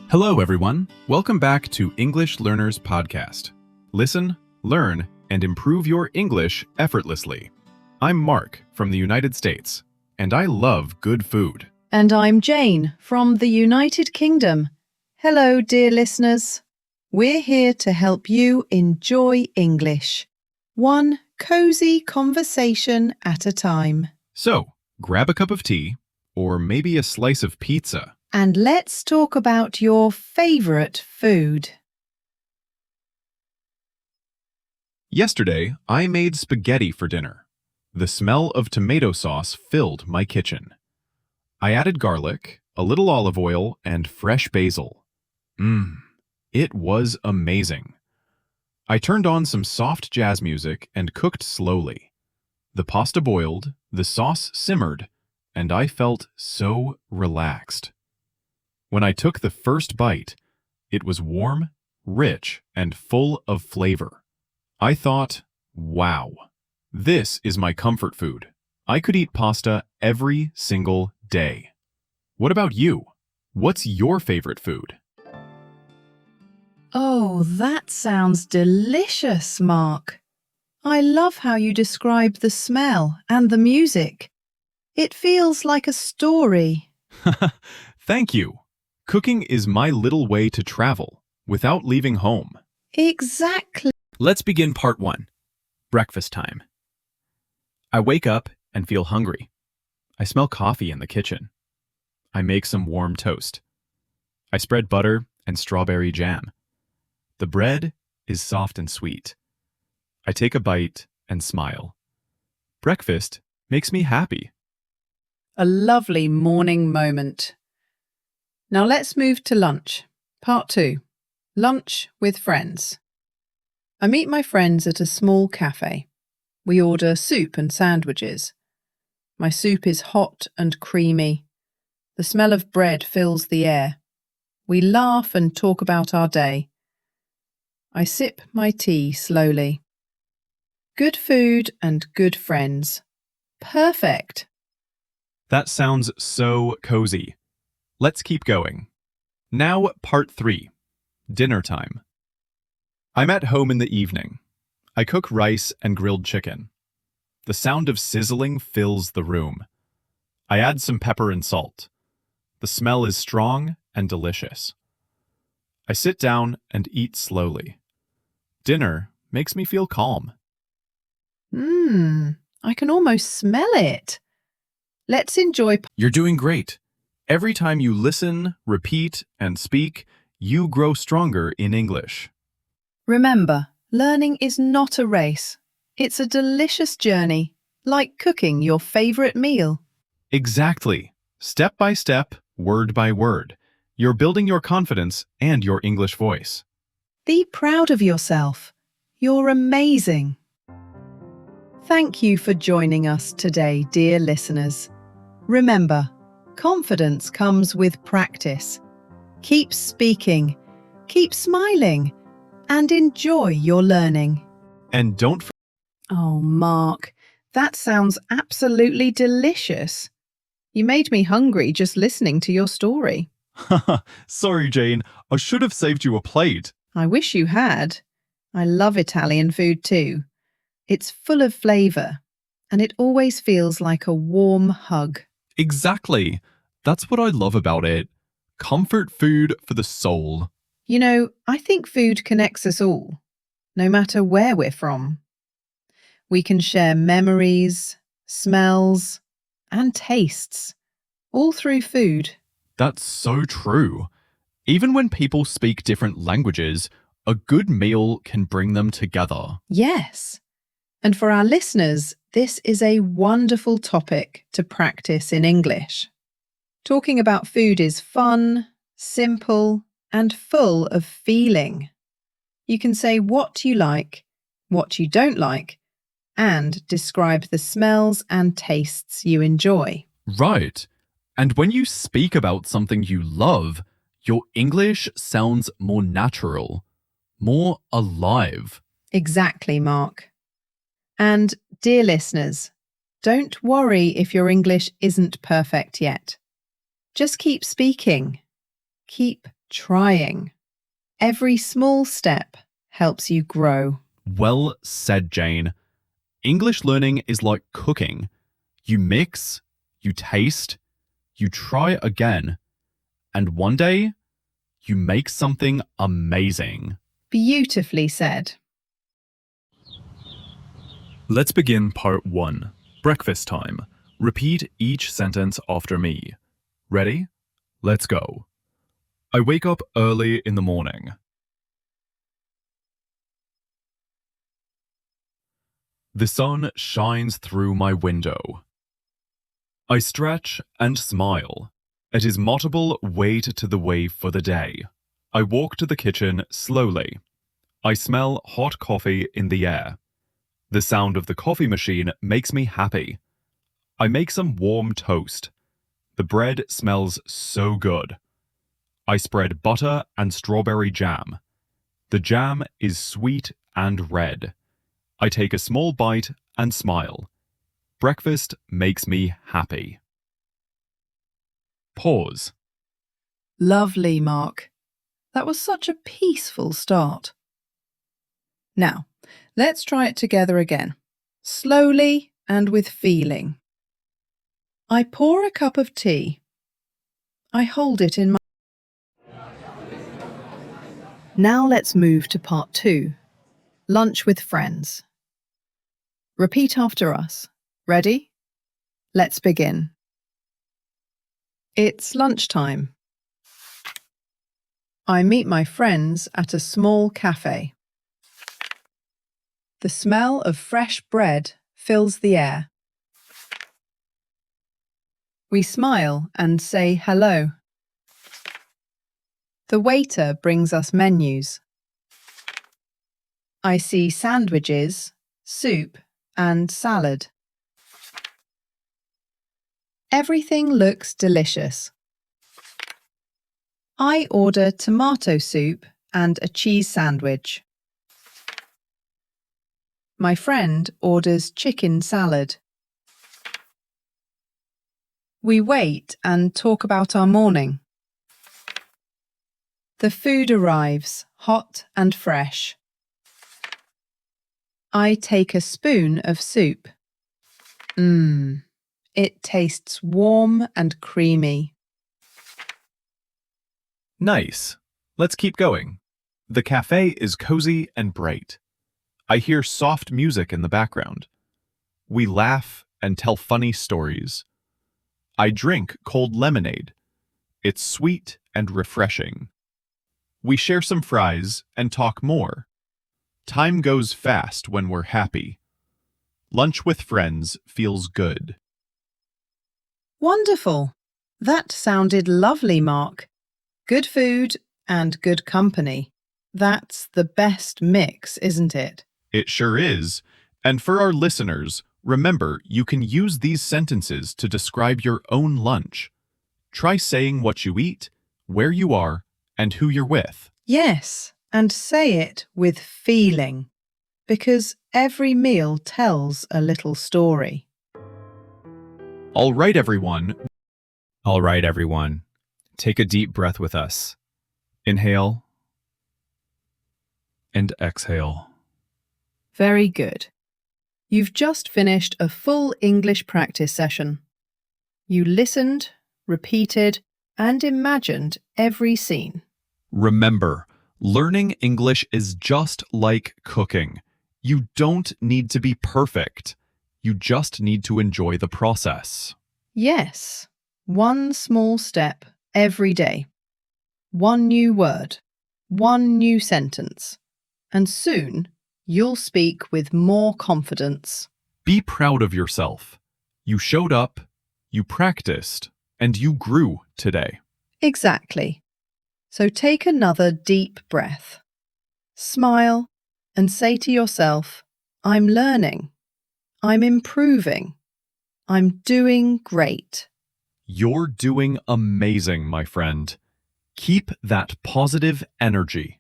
Hello, everyone. Welcome back to English Learners Podcast. Listen, learn, and improve your English effortlessly. I'm Mark from the United States, and I love good food. And I'm Jane from the United Kingdom. Hello, dear listeners. We're here to help you enjoy English, one cozy conversation at a time. So, grab a cup of tea, or maybe a slice of pizza. And let's talk about your favorite food. Yesterday, I made spaghetti for dinner. The smell of tomato sauce filled my kitchen. I added garlic, a little olive oil, and fresh basil. It was amazing. I turned on some soft jazz music and cooked slowly. The pasta boiled, the sauce simmered, and I felt so relaxed. When I took the first bite, it was warm, rich, and full of flavor. I thought, wow, this is my comfort food. I could eat pasta every single day. What about you? What's your favorite food? Oh, that sounds delicious, Mark. I love how you describe the smell and the music. It feels like a story. Thank you. Cooking is my little way to travel without leaving home. Exactly. Let's begin part 1. Breakfast time. I wake up and feel hungry. I smell coffee in the kitchen. I make some warm toast. I spread butter and strawberry jam. The bread is soft and sweet. I take a bite and smile. Breakfast makes me happy. A lovely morning moment. Now let's move to lunch. Part 2. Lunch with friends. I meet my friends at a small cafe. We order soup and sandwiches. My soup is hot and creamy. The smell of bread fills the air. We laugh and talk about our day. I sip my tea slowly. Good food and good friends. Perfect. That sounds so cozy. Let's keep going. Now, part 3. Dinner time. I'm at home in the evening. I cook rice and grilled chicken. The sound of sizzling fills the room. I add some pepper and salt. The smell is strong and delicious. I sit down and eat slowly. Dinner makes me feel calm. I can almost smell it. Let's enjoy. You're doing great. Every time you listen, repeat, and speak, you grow stronger in English. Remember, learning is not a race. It's a delicious journey, like cooking your favorite meal. Exactly. Step by step, word by word. You're building your confidence and your English voice. Be proud of yourself. You're amazing. Thank you for joining us today, dear listeners. Remember, confidence comes with practice. Keep speaking, keep smiling, and enjoy your learning. And don't forget. Oh, Mark, that sounds absolutely delicious. You made me hungry just listening to your story. Sorry, Jane. I should have saved you a plate. I wish you had. I love Italian food too. It's full of flavour, and it always feels like a warm hug. Exactly. That's what I love about it. Comfort food for the soul. You know, I think food connects us all, no matter where we're from. We can share memories, smells, and tastes, all through food. That's so true. Even when people speak different languages, a good meal can bring them together. Yes. And for our listeners, this is a wonderful topic to practice in English. Talking about food is fun, simple, and full of feeling. You can say what you like, what you don't like, and describe the smells and tastes you enjoy. Right. And when you speak about something you love, your English sounds more natural, more alive. Exactly, Mark. And, dear listeners, don't worry if your English isn't perfect yet. Just keep speaking. Keep trying. Every small step helps you grow. Well said, Jane. English learning is like cooking. You mix, you taste, you try again, and one day you make something amazing. Beautifully said. Let's begin part 1. Breakfast time. Repeat each sentence after me. Ready? Let's go. I wake up early in the morning. The sun shines through my window. I stretch and smile. It is multiple weight to the wave for the day. I walk to the kitchen slowly. I smell hot coffee in the air. The sound of the coffee machine makes me happy. I make some warm toast. The bread smells so good. I spread butter and strawberry jam. The jam is sweet and red. I take a small bite and smile. Breakfast makes me happy. Pause. Lovely, Mark. That was such a peaceful start. Now, let's try it together again, slowly and with feeling. I pour a cup of tea. I hold it in my... Now let's move to part 2, lunch with friends. Repeat after us. Ready? Let's begin. It's lunchtime. I meet my friends at a small cafe. The smell of fresh bread fills the air. We smile and say hello. The waiter brings us menus. I see sandwiches, soup, and salad. Everything looks delicious. I order tomato soup and a cheese sandwich. My friend orders chicken salad. We wait and talk about our morning. The food arrives, hot and fresh. I take a spoon of soup. It tastes warm and creamy. Nice. Let's keep going. The cafe is cozy and bright. I hear soft music in the background. We laugh and tell funny stories. I drink cold lemonade. It's sweet and refreshing. We share some fries and talk more. Time goes fast when we're happy. Lunch with friends feels good. Wonderful. That sounded lovely, Mark. Good food and good company. That's the best mix, isn't it? It sure is. And for our listeners, remember you can use these sentences to describe your own lunch. Try saying what you eat, where you are, and who you're with. Yes, and say it with feeling, because every meal tells a little story. All right, everyone. All right, everyone. Take a deep breath with us. Inhale and exhale. Very good. You've just finished a full English practice session. You listened, repeated, and imagined every scene. Remember, learning English is just like cooking. You don't need to be perfect. You just need to enjoy the process. Yes, one small step every day. One new word, one new sentence, and soon you'll speak with more confidence. Be proud of yourself. You showed up, you practiced, and you grew today. Exactly. So take another deep breath. Smile and say to yourself, I'm learning. I'm improving. I'm doing great. You're doing amazing, my friend. Keep that positive energy.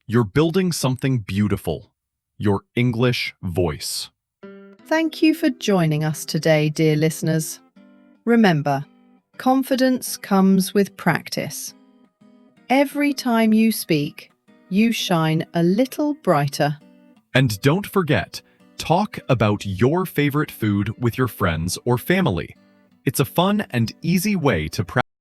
You're building something beautiful. Your English voice. Thank you for joining us today, dear listeners. Remember, confidence comes with practice. Every time you speak, you shine a little brighter. And don't forget, talk about your favorite food with your friends or family. It's a fun and easy way to practice